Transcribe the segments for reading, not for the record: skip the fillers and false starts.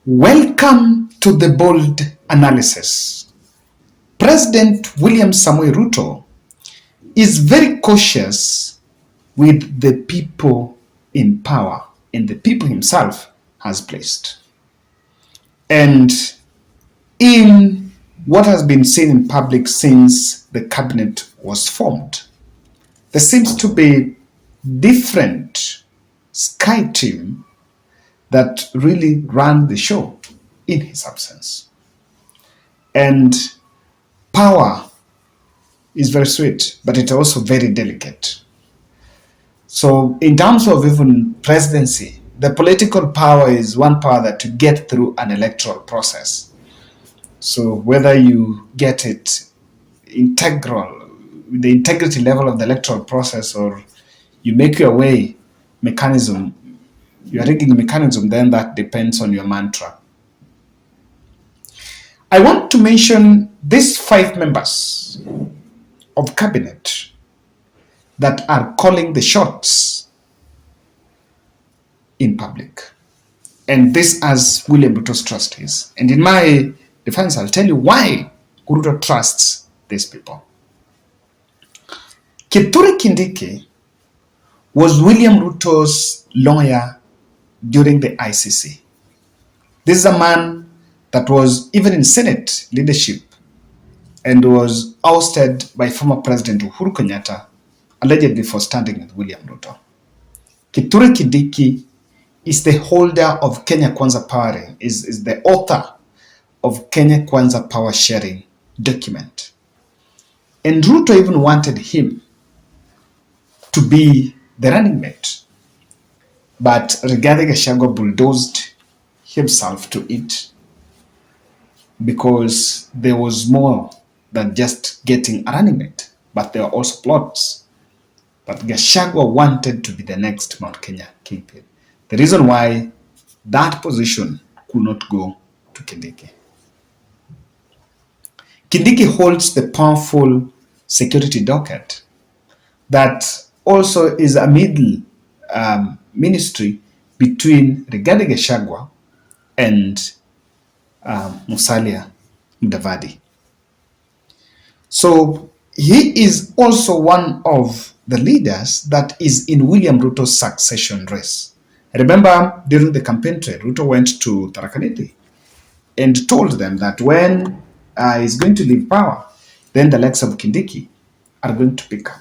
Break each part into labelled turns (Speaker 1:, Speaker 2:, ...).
Speaker 1: Welcome to the bold analysis. President William Samoei Ruto is very cautious with the people in power and the people himself has placed. And in what has been seen in public since the cabinet was formed, there seems to be different sky team that really ran the show in his absence. And power is very sweet, but it's also very delicate. So in terms of even presidency, the political power is one power that you get through an electoral process. So whether you get it integral, the integrity level of the electoral process, or you make your way mechanism, your rigging mechanism, then that depends on your mantra. I want to mention these 5 members of cabinet that are calling the shots in public. And this as William Ruto's trust is. And in my defense, I'll tell you why Ruto trusts these people. Kithure Kindiki was William Ruto's lawyer during the ICC. This is a man that was even in Senate leadership and was ousted by former President Uhuru Kenyatta, allegedly for standing with William Ruto. Kithure Kindiki is the holder of Kenya Kwanza Power, is the author of Kenya Kwanza Power Sharing document. And Ruto even wanted him to be the running mate. But Mudavadi-Gachagua bulldozed himself to it because there was more than just getting a running mate, but there were also plots. But Gachagua wanted to be the next Mount Kenya kingpin. The reason why that position could not go to Kindiki. Kindiki holds the powerful security docket that also is a middle ministry between Rigathi Gachagua and Musalia Mudavadi. So he is also one of the leaders that is in William Ruto's succession race. I remember during the campaign trail, Ruto went to Tharaka Nithi and told them that when he's going to leave power, then the likes of Kindiki are going to pick up.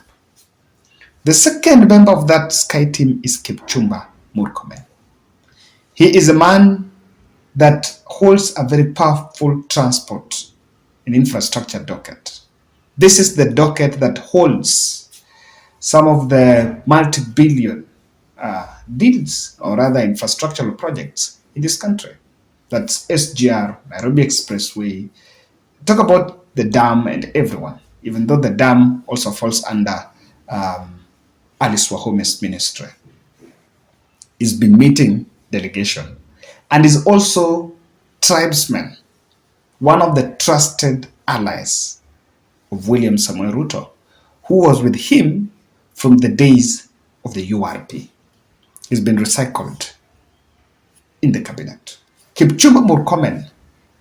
Speaker 1: The second member of that sky team is Kipchumba Murkomen. He is a man that holds a very powerful transport and infrastructure docket. This is the docket that holds some of the multi-billion deals, or rather infrastructural projects in this country. That's SGR, Nairobi Expressway. Talk about the dam and everyone, even though the dam also falls under Alice Wahome's ministry. He's been meeting delegation and is also tribesman, one of the trusted allies of William Samoei Ruto, who was with him from the days of the URP. He's been recycled in the cabinet. Kipchumba Murkomen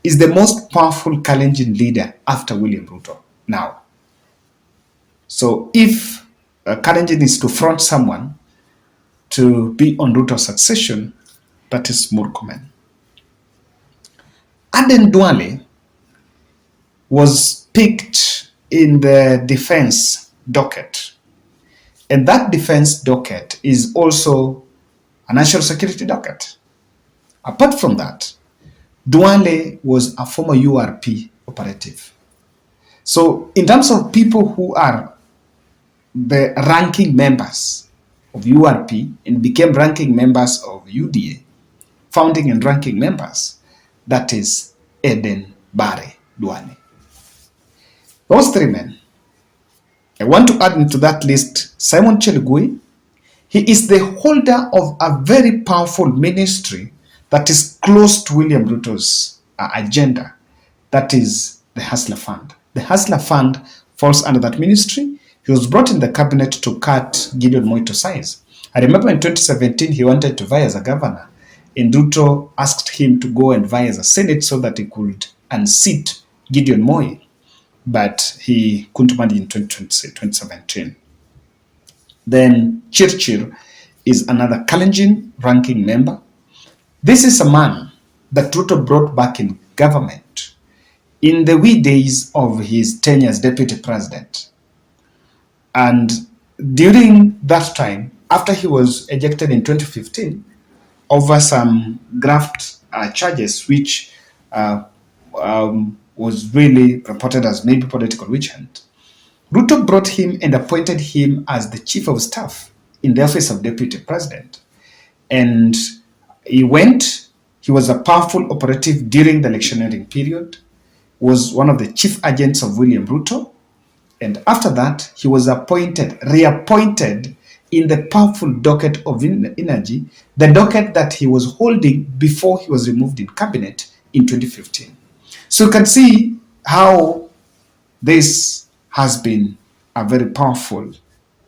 Speaker 1: is the most powerful Kalenjin leader after William Ruto now. So if Kalenjin is to front someone to be on Ruto's succession, that is Murkomen. Aden Duale was picked in the defense docket. And that defense docket is also a national security docket. Apart from that, Duale was a former URP operative. So in terms of people who are the ranking members of URP and became ranking members of UDA, founding and ranking members, that is Aden Bare Duale. Those 3 men. I want to add into that list Simon Chelugui. He is the holder of a very powerful ministry that is close to William Ruto's agenda. That is the Hustler Fund. The Hustler Fund falls under that ministry. He was brought in the cabinet to cut Gideon Moi to size. I remember in 2017, he wanted to vie as a governor. And Ruto asked him to go and vie as a Senate so that he could unseat Gideon Moi, but he couldn't manage in 2017. Then Chirchir is another Kalenjin ranking member. This is a man that Ruto brought back in government in the wee days of his tenure as deputy president. And during that time, after he was ejected in 2015 over some graft charges, which was really reported as maybe political witch hunt, Ruto brought him and appointed him as the chief of staff in the office of deputy president. And he was a powerful operative during the electioneering period, was one of the chief agents of William Ruto. And after that, he was reappointed in the powerful docket of energy, the docket that he was holding before he was removed in cabinet in 2015. So you can see how this has been a very powerful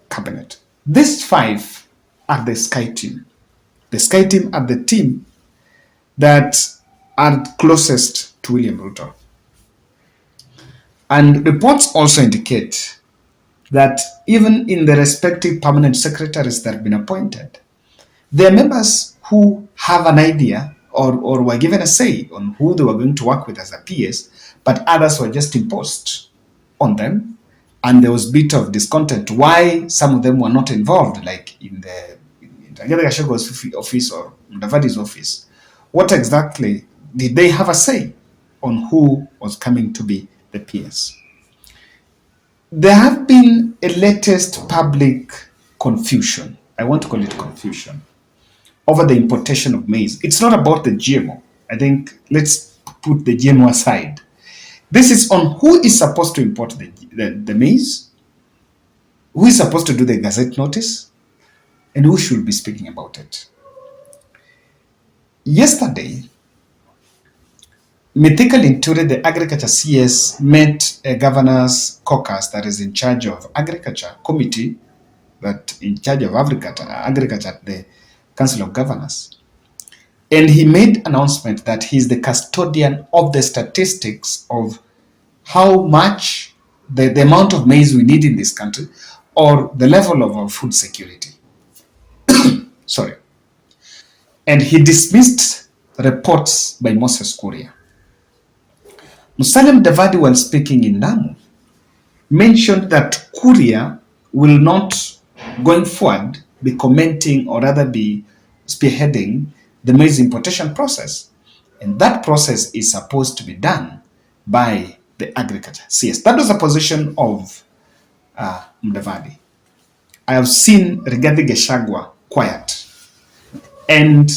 Speaker 1: cabinet. These five are the Sky team. The Sky team are the team that are closest to William Ruto. And reports also indicate that even in the respective permanent secretaries that have been appointed, there are members who have an idea or were given a say on who they were going to work with as a PS, but others were just imposed on them. And there was a bit of discontent why some of them were not involved, like in Mudavadi-Gachagua's office or Mudavadi's office. What exactly did they have a say on who was coming to be the PS? There have been a latest public confusion, I want to call it confusion, over the importation of maize. It's not about the GMO. I think let's put the GMO aside. This is on who is supposed to import the maize, who is supposed to do the gazette notice, and who should be speaking about it. Yesterday, Mithika Linturi, the Agriculture CS, met a governor's caucus that is in charge of agriculture committee, that in charge of agriculture at the Council of Governors. And he made announcement that he's the custodian of the statistics of how much, the amount of maize we need in this country, or the level of our food security. Sorry. And he dismissed reports by Moses Kuria. Musalia Mudavadi, while speaking in Lamu, mentioned that Kuria will not, going forward, be commenting or rather be spearheading the maize importation process. And that process is supposed to be done by the agriculture CS. That was the position of Mudavadi. I have seen Mudavadi-Gachagua quiet. And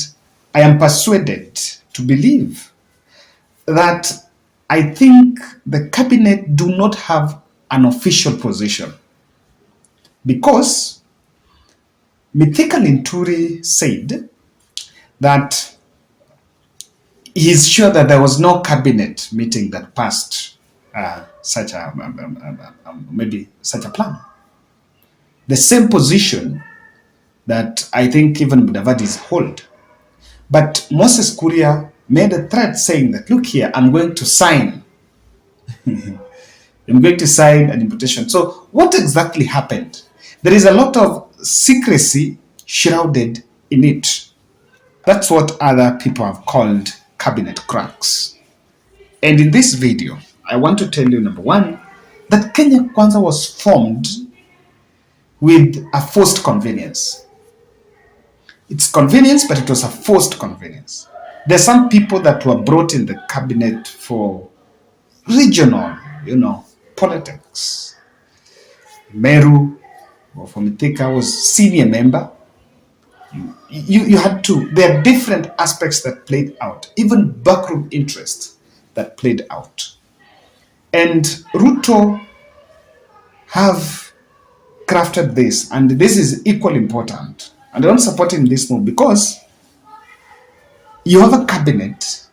Speaker 1: I am persuaded to believe that I think the cabinet do not have an official position, because Mithika Linturi said that he's sure that there was no cabinet meeting that passed maybe such a plan. The same position that I think even Mudavadi's hold. But Moses Kuria made a threat saying that, look here, I'm going to sign. I'm going to sign an invitation. So what exactly happened? There is a lot of secrecy shrouded in it. That's what other people have called cabinet cracks. And in this video, I want to tell you, number one, that Kenya Kwanza was formed with a forced convenience. It's convenience, but it was a forced convenience. There are some people that were brought in the cabinet for regional, politics. Meru, or for Mithika, was senior member. You had to, there are different aspects that played out, even backroom interests that played out. And Ruto have crafted this, and this is equally important. And I don't support him in this move, because you have a cabinet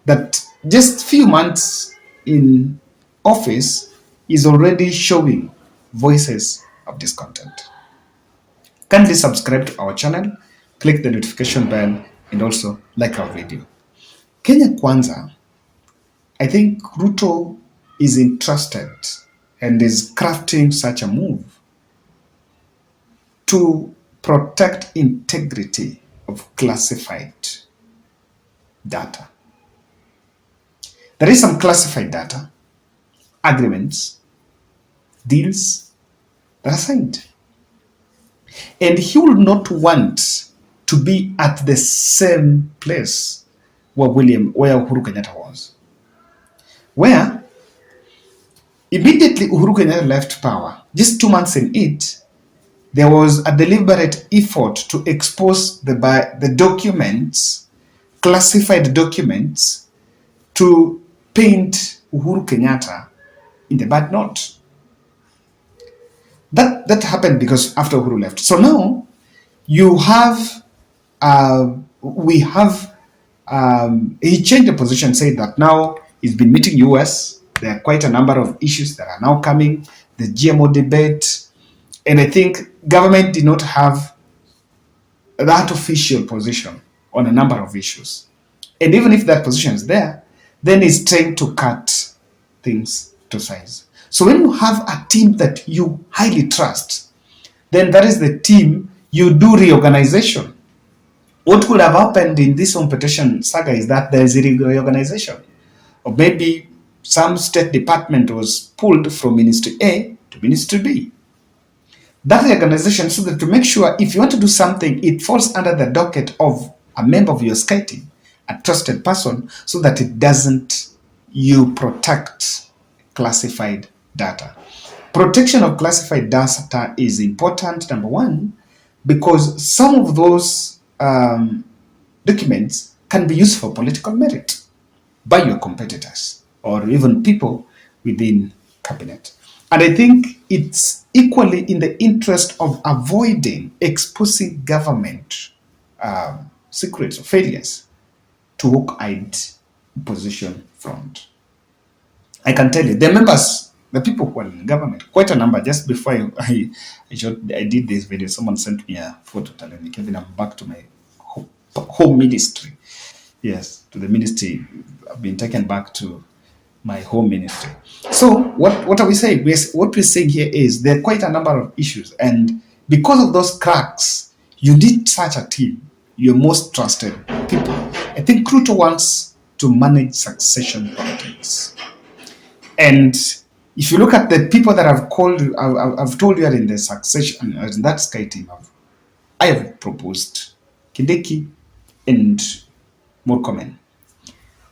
Speaker 1: that just few months in office is already showing voices of discontent. Kindly subscribe to our channel, click the notification bell, and also like our video. Kenya Kwanza, I think Ruto is interested and is crafting such a move to protect integrity of classified data. There is some classified data, agreements, deals that are signed. And he will not want to be at the same place where Uhuru Kenyatta was. Where immediately Uhuru Kenyatta left power, just 2 months in it, there was a deliberate effort to expose the documents, classified documents, to paint Uhuru Kenyatta in the bad note. That happened because after Uhuru left. So now you have, he changed the position, said that now he's been meeting US. There are quite a number of issues that are now coming, the GMO debate, and I think government did not have that official position on a number of issues. And even if that position is there, then he's trying to cut things to size. So when you have a team that you highly trust, then that is the team you do reorganization. What could have happened in this competition saga is that there is a reorganization. Or maybe some state department was pulled from Ministry A to Ministry B. That reorganization, so that to make sure if you want to do something, it falls under the docket of a member of your SCI team, a trusted person, so that it doesn't, you protect classified data. Protection of classified data is important, number one, because some of those documents can be used for political merit by your competitors or even people within cabinet. And I think it's equally in the interest of avoiding exposing government secrets or failures to hawk-eyed opposition front. I can tell you, the members, the people who are in government, quite a number. Just before I did this video, someone sent me a photo telling me, Kevin, I'm back to my home ministry. Yes, to the ministry. I've been taken back to my home ministry. So what are we saying? What we're saying here is there are quite a number of issues, and because of those cracks, you need such a team, your most trusted people. I think Ruto wants to manage succession politics. And if you look at the people that I've told you are in the succession, in that SCI team, I have proposed Kindiki and Murkomen.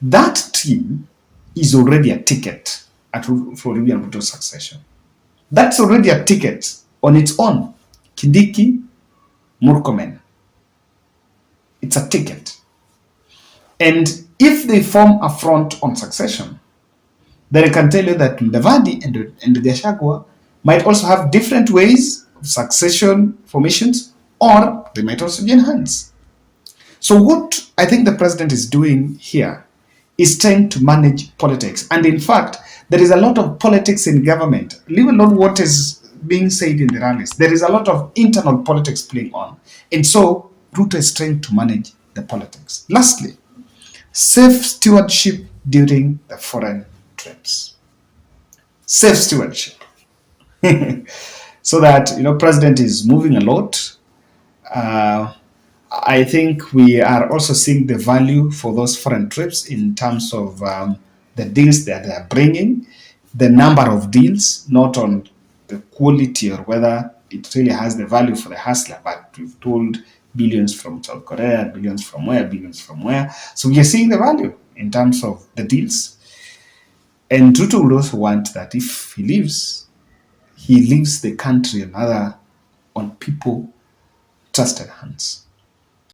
Speaker 1: That team is already a ticket for William Ruto's succession. That's already a ticket on its own. Kindiki, Murkomen. It's a ticket. And if they form a front on succession, then I can tell you that Mudavadi and Gachagua might also have different ways of succession formations, or they might also join hands. So what I think the president is doing here is trying to manage politics. And in fact, there is a lot of politics in government, leave alone what is being said in the rallies. There is a lot of internal politics playing on. And so Ruto is trying to manage the politics. Lastly, safe stewardship during the foreign trips. Safe stewardship. So that, president is moving a lot. I think we are also seeing the value for those foreign trips in terms of the deals that they are bringing, the number of deals, not on the quality or whether it really has the value for the hustler, but we've told billions from South Korea, billions from where. So we are seeing the value in terms of the deals. And Ruto will also want that if he leaves the country on people trusted hands.